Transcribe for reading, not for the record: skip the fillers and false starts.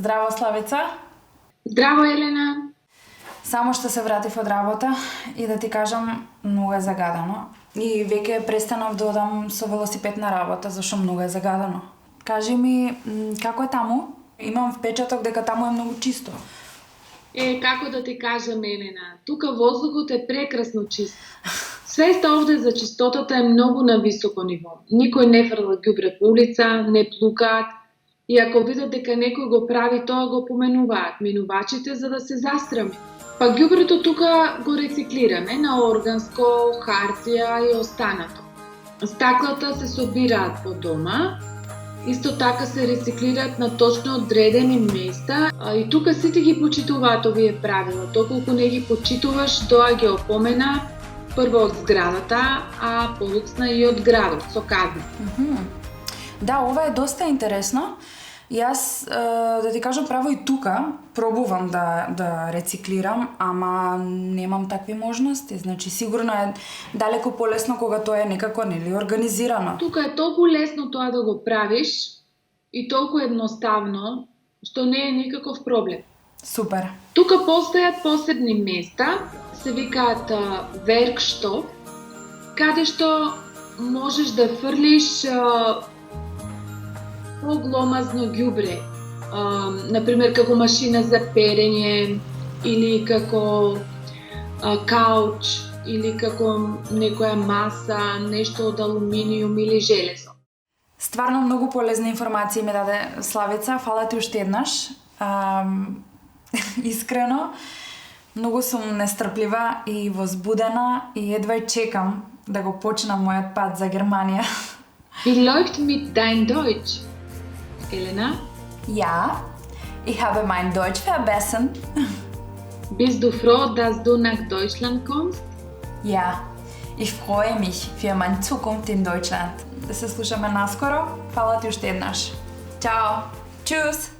Здраво, Славица. Здраво, Елена! Само што се вратив од работа и да ти кажам, многу е загадано. И веќе престанав да одам со велосипед на работа, зашто многу е загадано. Кажи ми, како е таму? Имам впечаток дека таму е многу чисто. Како да ти кажам, Елена, тука воздухот е прекрасно чист. Свеста овде за чистотата е многу на високо ниво. Никој не фрла ѓубре по улица, не плукаат, и ако видат дека некој го прави тоа, го поменуваат минувачите за да се застрами. Па ѓубрето тука го рециклираме на органско, хартија и останато. Стаклата се собираат по дома, исто така се рециклираат на точно одредени места, и тука сите ги почитуваат овие правила. Доколку не ги почитуваш, тоа ги опомена прво од зградата, а подоцна и од градот со казна. Да, ова е доста интересно. Јас, да ти кажам право, и тука пробувам да рециклирам, ама немам такви можности. Значи, сигурно е далеко полесно кога тоа е некако, нели, организирано. Тука е толку лесно тоа да го правиш и толку едноставно, што не е никаков проблем. Супер. Тука постојат посебни места, се викаат веркштоп, каде што можеш да фрлиш погломазно ѓубре, например како машина за перење, или како кауч, или како некоја маса, нешто од алуминиум или железо. Стварно многу полезна информација ми даде Славица, фала ти уште еднаш. Искрено, многу сум нестрплива и возбудена и едва чекам да го почнам мојот пат за Германија. Wie läuft mit dein Deutsch, Elena? Ja, ich habe mein Deutsch verbessert. Bist du froh, dass du nach Deutschland kommst? Ja, ich freue mich für meine Zukunft in Deutschland. Да се слушаме наскоро. Фала ти уште еднаш. Чао! Чус!